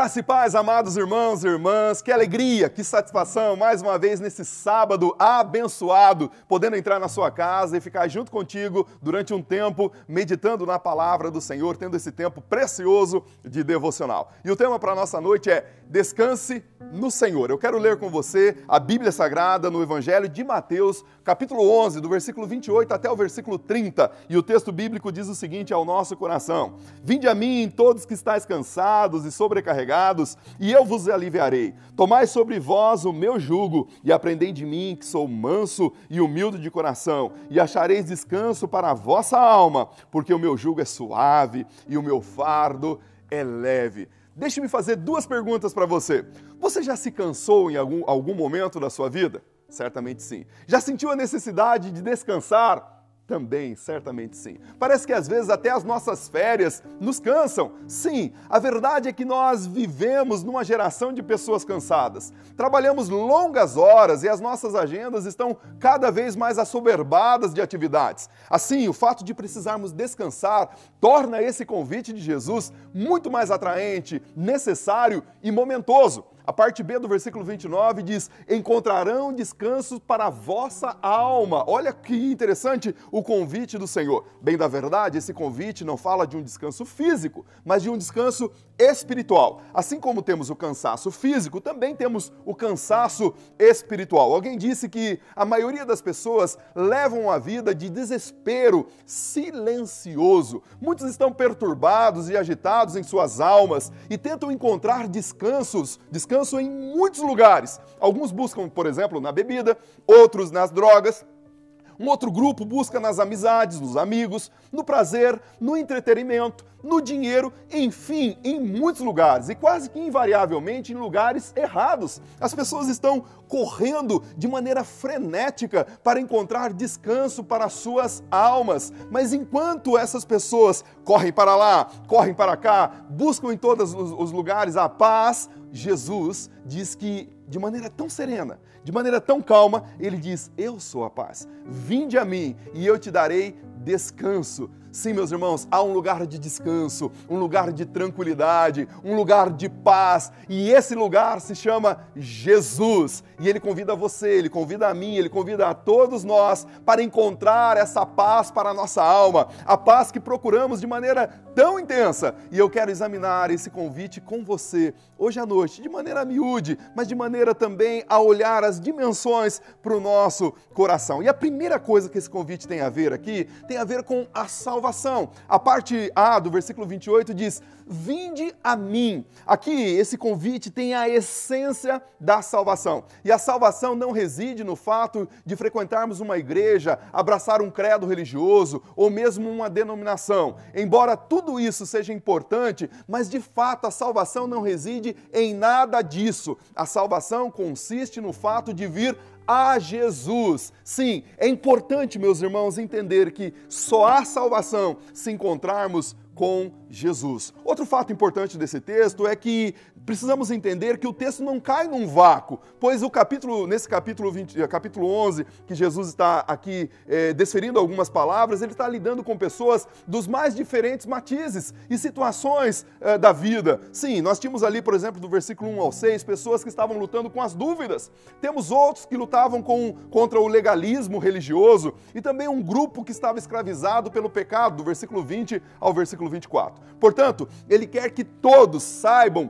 Graça e paz, amados irmãos e irmãs, que alegria, que satisfação, mais uma vez nesse sábado abençoado, podendo entrar na sua casa e ficar junto contigo durante um tempo, meditando na palavra do Senhor, tendo esse tempo precioso de devocional. E o tema para a nossa noite é Descanse no Senhor. Eu quero ler com você a Bíblia Sagrada no Evangelho de Mateus, capítulo 11, do versículo 28 até o versículo 30, e o texto bíblico diz o seguinte ao nosso coração: Vinde a mim, todos que estáis cansados e sobrecarregados, e eu vos aliviarei. Tomai sobre vós o meu jugo e aprendei de mim, que sou manso e humilde de coração, e achareis descanso para a vossa alma, porque o meu jugo é suave e o meu fardo é leve. Deixe-me fazer duas perguntas para você. Você já se cansou em algum momento da sua vida? Certamente sim. Já sentiu a necessidade de descansar? Também, certamente sim. Parece que às vezes até as nossas férias nos cansam. Sim, a verdade é que nós vivemos numa geração de pessoas cansadas. Trabalhamos longas horas e as nossas agendas estão cada vez mais assoberbadas de atividades. Assim, o fato de precisarmos descansar torna esse convite de Jesus muito mais atraente, necessário e momentoso. A parte B do versículo 29 diz: encontrarão descanso para a vossa alma. Olha que interessante o convite do Senhor. Bem, da verdade, esse convite não fala de um descanso físico, mas de um descanso espiritual. Assim como temos o cansaço físico, também temos o cansaço espiritual. Alguém disse que a maioria das pessoas levam uma vida de desespero silencioso. Muitos estão perturbados e agitados em suas almas e tentam encontrar descanso em muitos lugares. Alguns buscam, por exemplo, na bebida, outros nas drogas. Um outro grupo busca nas amizades, nos amigos, no prazer, no entretenimento, no dinheiro, enfim, em muitos lugares e quase que invariavelmente em lugares errados. As pessoas estão correndo de maneira frenética para encontrar descanso para suas almas. Mas enquanto essas pessoas correm para lá, correm para cá, buscam em todos os lugares a paz, Jesus diz que de maneira tão serena, de maneira tão calma, ele diz: eu sou a paz. Vinde a mim e eu te darei descanso. Sim, meus irmãos, há um lugar de descanso, um lugar de tranquilidade, um lugar de paz, e esse lugar se chama Jesus. E Ele convida você, Ele convida a mim, Ele convida a todos nós para encontrar essa paz para a nossa alma, a paz que procuramos de maneira tão intensa. E eu quero examinar esse convite com você hoje à noite, de maneira miúde, mas de maneira também a olhar as dimensões para o nosso coração. E a primeira coisa que esse convite tem a ver aqui, tem a ver com a salvação. A parte A do versículo 28 diz: vinde a mim. Aqui esse convite tem a essência da salvação. E a salvação não reside no fato de frequentarmos uma igreja, abraçar um credo religioso ou mesmo uma denominação. Embora tudo isso seja importante, mas de fato a salvação não reside em nada disso. A salvação consiste no fato de vir a Jesus. Sim, é importante, meus irmãos, entender que só há salvação se encontrarmos com Jesus. Outro fato importante desse texto é que precisamos entender que o texto não cai num vácuo, pois nesse capítulo 11, que Jesus está aqui desferindo algumas palavras, ele está lidando com pessoas dos mais diferentes matizes e situações da vida. Sim, nós tínhamos ali, por exemplo, do versículo 1 ao 6, pessoas que estavam lutando com as dúvidas. Temos outros que lutavam contra o legalismo religioso e também um grupo que estava escravizado pelo pecado, do versículo 20 ao versículo 24. Portanto, ele quer que todos saibam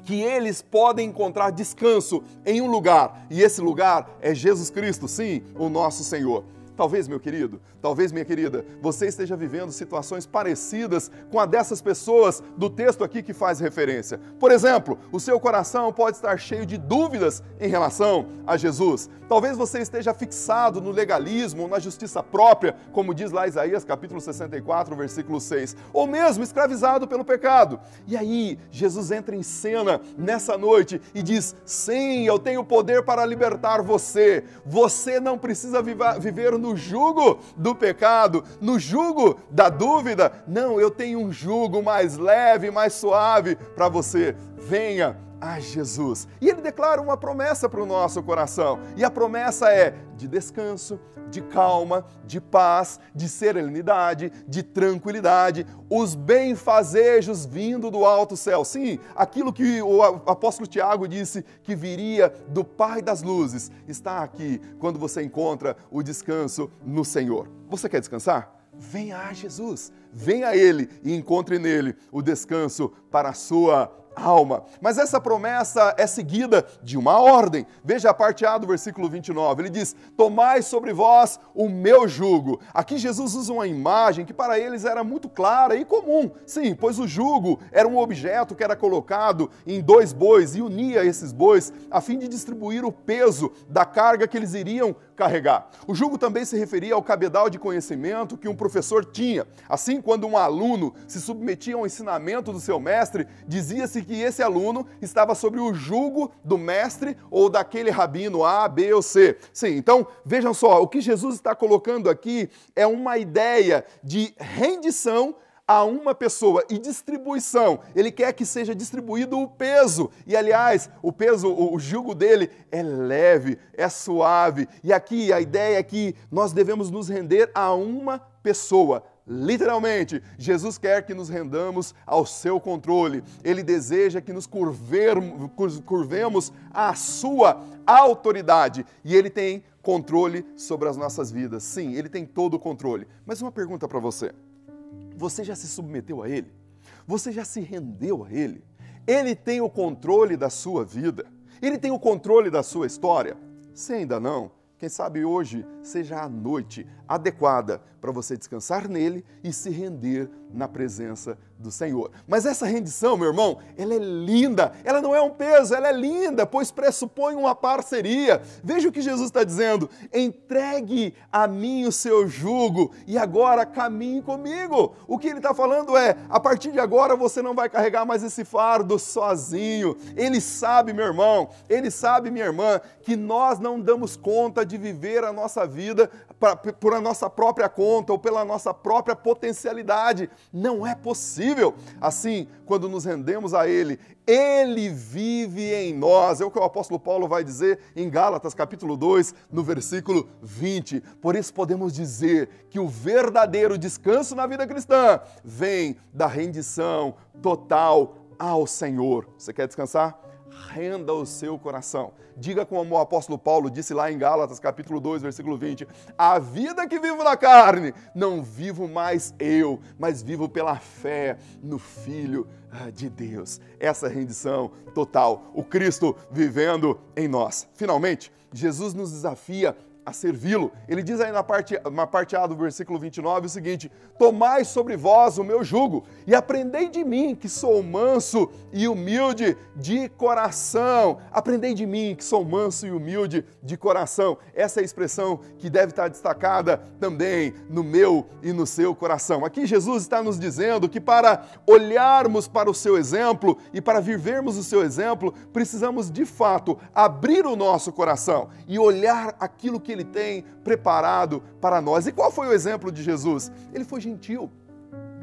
que eles podem encontrar descanso em um lugar, e esse lugar é Jesus Cristo, sim, o nosso Senhor. Talvez, meu querido, talvez, minha querida, você esteja vivendo situações parecidas com a dessas pessoas do texto aqui que faz referência. Por exemplo, o seu coração pode estar cheio de dúvidas em relação a Jesus. Talvez você esteja fixado no legalismo ou na justiça própria, como diz lá Isaías capítulo 64, versículo 6, ou mesmo escravizado pelo pecado. E aí, Jesus entra em cena nessa noite e diz: sim, eu tenho poder para libertar você. Você não precisa viver no jugo do pecado, no jugo da dúvida. Não, eu tenho um jugo mais leve, mais suave para você. Venha a Jesus. E ele declara uma promessa para o nosso coração. E a promessa é de descanso, de calma, de paz, de serenidade, de tranquilidade, os benfazejos vindo do alto céu. Sim, aquilo que o apóstolo Tiago disse que viria do Pai das luzes, está aqui quando você encontra o descanso no Senhor. Você quer descansar? Venha a Jesus, venha a Ele e encontre nele o descanso para a sua alma. Mas essa promessa é seguida de uma ordem. Veja a parte A do versículo 29. Ele diz: tomai sobre vós o meu jugo. Aqui Jesus usa uma imagem que para eles era muito clara e comum. Sim, pois o jugo era um objeto que era colocado em 2 bois e unia esses bois a fim de distribuir o peso da carga que eles iriam carregar. O jugo também se referia ao cabedal de conhecimento que um professor tinha. Assim, quando um aluno se submetia ao ensinamento do seu mestre, dizia-se que esse aluno estava sobre o jugo do mestre ou daquele rabino A, B ou C. Sim, então vejam só, o que Jesus está colocando aqui é uma ideia de rendição a uma pessoa e distribuição. Ele quer que seja distribuído o peso. E, aliás, o peso, o jugo dele é leve, é suave. E aqui a ideia é que nós devemos nos render a uma pessoa. Literalmente, Jesus quer que nos rendamos ao seu controle. Ele deseja que nos curvemos à sua autoridade. E Ele tem controle sobre as nossas vidas. Sim, Ele tem todo o controle. Mas uma pergunta para você. Você já se submeteu a Ele? Você já se rendeu a Ele? Ele tem o controle da sua vida? Ele tem o controle da sua história? Se ainda não, quem sabe hoje seja a noite adequada para você descansar nele e se render na presença do Senhor. Mas essa rendição, meu irmão, ela é linda, ela não é um peso, ela é linda, pois pressupõe uma parceria. Veja o que Jesus está dizendo: entregue a mim o seu jugo e agora caminhe comigo. O que ele está falando é, a partir de agora você não vai carregar mais esse fardo sozinho. Ele sabe, meu irmão, ele sabe, minha irmã, que nós não damos conta de viver a nossa vida por a nossa própria conta ou pela nossa própria potencialidade. Não é possível. Assim, quando nos rendemos a Ele, Ele vive em nós. É o que o apóstolo Paulo vai dizer em Gálatas, capítulo 2, no versículo 20. Por isso podemos dizer que o verdadeiro descanso na vida cristã vem da rendição total ao Senhor. Você quer descansar? Renda o seu coração. Diga como o apóstolo Paulo disse lá em Gálatas, capítulo 2, versículo 20. A vida que vivo na carne, não vivo mais eu, mas vivo pela fé no Filho de Deus. Essa rendição total, o Cristo vivendo em nós. Finalmente, Jesus nos desafia a servi-lo. Ele diz aí na parte A do versículo 29 o seguinte: tomai sobre vós o meu jugo e aprendei de mim, que sou manso e humilde de coração. Aprendei de mim, que sou manso e humilde de coração. Essa é a expressão que deve estar destacada também no meu e no seu coração. Aqui Jesus está nos dizendo que para olharmos para o seu exemplo e para vivermos o seu exemplo, precisamos de fato abrir o nosso coração e olhar aquilo que Ele tem preparado para nós. E qual foi o exemplo de Jesus? Ele foi gentil,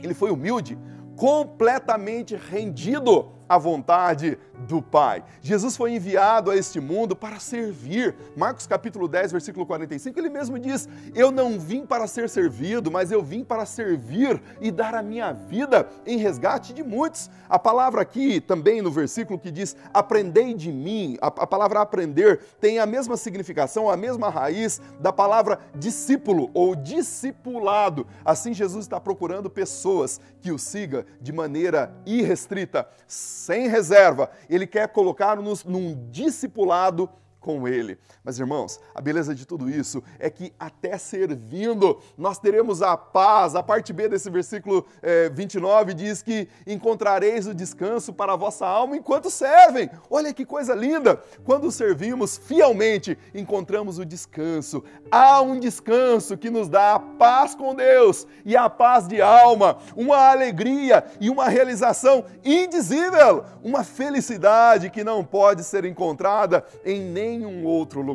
ele foi humilde, completamente rendido à vontade do Pai. Jesus foi enviado a este mundo para servir. Marcos capítulo 10, versículo 45, ele mesmo diz: eu não vim para ser servido, mas eu vim para servir e dar a minha vida em resgate de muitos. A palavra aqui, também no versículo que diz, aprendei de mim, a palavra aprender tem a mesma significação, a mesma raiz da palavra discípulo ou discipulado. Assim, Jesus está procurando pessoas que o sigam de maneira irrestrita, sem reserva. Ele quer colocar-nos num discipulado com Ele. Mas, irmãos, a beleza de tudo isso é que até servindo nós teremos a paz. A parte B desse versículo 29 diz que encontrareis o descanso para a vossa alma enquanto servem. Olha que coisa linda! Quando servimos fielmente, encontramos o descanso. Há um descanso que nos dá a paz com Deus e a paz de alma, uma alegria e uma realização indizível, uma felicidade que não pode ser encontrada em nenhum outro lugar.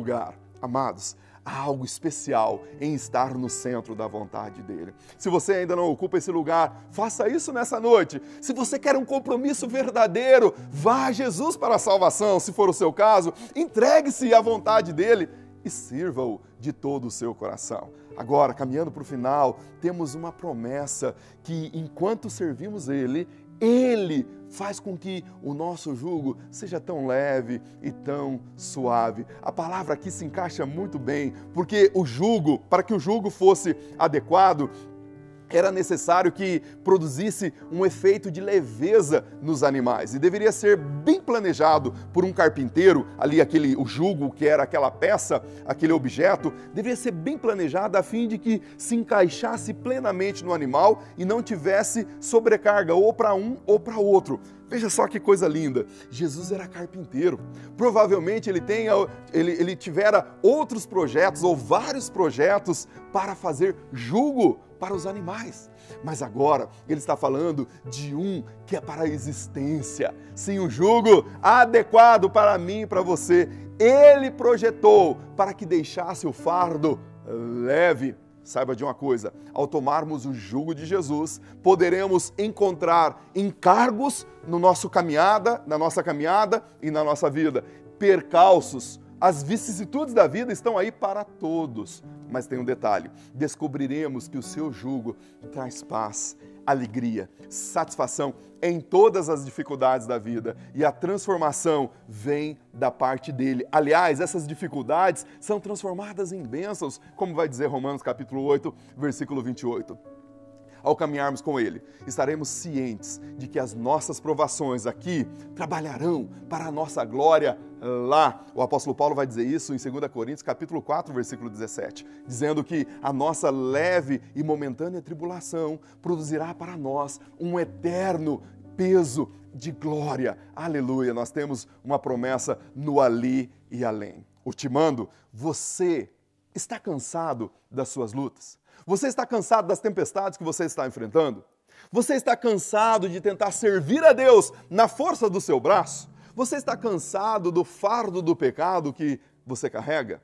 Amados, há algo especial em estar no centro da vontade dele. Se você ainda não ocupa esse lugar, faça isso nessa noite. Se você quer um compromisso verdadeiro, vá a Jesus para a salvação, se for o seu caso, entregue-se à vontade dele e sirva-o de todo o seu coração. Agora, caminhando para o final, temos uma promessa que enquanto servimos ele faz com que o nosso jugo seja tão leve e tão suave. A palavra aqui se encaixa muito bem, porque para que o jugo fosse adequado, era necessário que produzisse um efeito de leveza nos animais. E deveria ser bem planejado por um carpinteiro, ali o jugo, que era aquela peça, aquele objeto, deveria ser bem planejado a fim de que se encaixasse plenamente no animal e não tivesse sobrecarga ou para um ou para outro. Veja só que coisa linda, Jesus era carpinteiro, provavelmente ele tivera outros projetos ou vários projetos para fazer jugo para os animais, mas agora ele está falando de um que é para a existência, sim, um jugo adequado para mim e para você, ele projetou para que deixasse o fardo leve. Saiba de uma coisa, ao tomarmos o jugo de Jesus, poderemos encontrar encargos na nossa caminhada e na nossa vida. Percalços, as vicissitudes da vida estão aí para todos. Mas tem um detalhe, descobriremos que o seu jugo traz paz, alegria, satisfação em todas as dificuldades da vida e a transformação vem da parte dele. Aliás, essas dificuldades são transformadas em bênçãos, como vai dizer Romanos capítulo 8, versículo 28. Ao caminharmos com ele, estaremos cientes de que as nossas provações aqui trabalharão para a nossa glória lá. O apóstolo Paulo vai dizer isso em 2 Coríntios, capítulo 4, versículo 17, dizendo que a nossa leve e momentânea tribulação produzirá para nós um eterno peso de glória. Aleluia! Nós temos uma promessa no ali e além. Ultimando, você está cansado das suas lutas? Você está cansado das tempestades que você está enfrentando? Você está cansado de tentar servir a Deus na força do seu braço? Você está cansado do fardo do pecado que você carrega?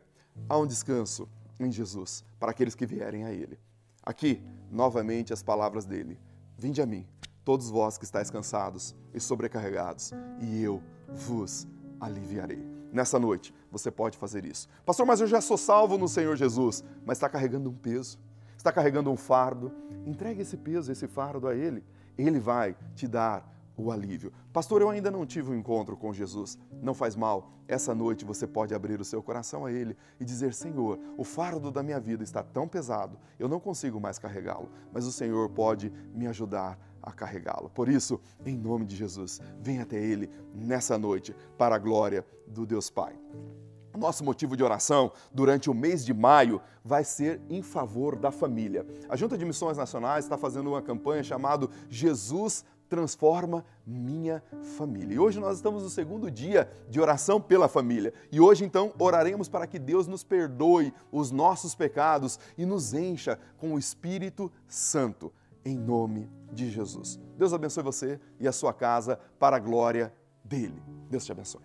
Há um descanso em Jesus para aqueles que vierem a Ele. Aqui, novamente, as palavras dele. Vinde a mim, todos vós que estáis cansados e sobrecarregados, e eu vos aliviarei. Nessa noite, você pode fazer isso. Pastor, mas eu já sou salvo no Senhor Jesus, mas está carregando um peso. Está carregando um fardo, entregue esse peso, esse fardo a Ele. Ele vai te dar o alívio. Pastor, eu ainda não tive um encontro com Jesus. Não faz mal. Essa noite você pode abrir o seu coração a Ele e dizer, Senhor, o fardo da minha vida está tão pesado, eu não consigo mais carregá-lo, mas o Senhor pode me ajudar a carregá-lo. Por isso, em nome de Jesus, venha até Ele nessa noite, para a glória do Deus Pai. Nosso motivo de oração durante o mês de maio vai ser em favor da família. A Junta de Missões Nacionais está fazendo uma campanha chamada Jesus Transforma Minha Família. E hoje nós estamos no segundo dia de oração pela família. E hoje, então, oraremos para que Deus nos perdoe os nossos pecados e nos encha com o Espírito Santo, em nome de Jesus. Deus abençoe você e a sua casa para a glória dele. Deus te abençoe.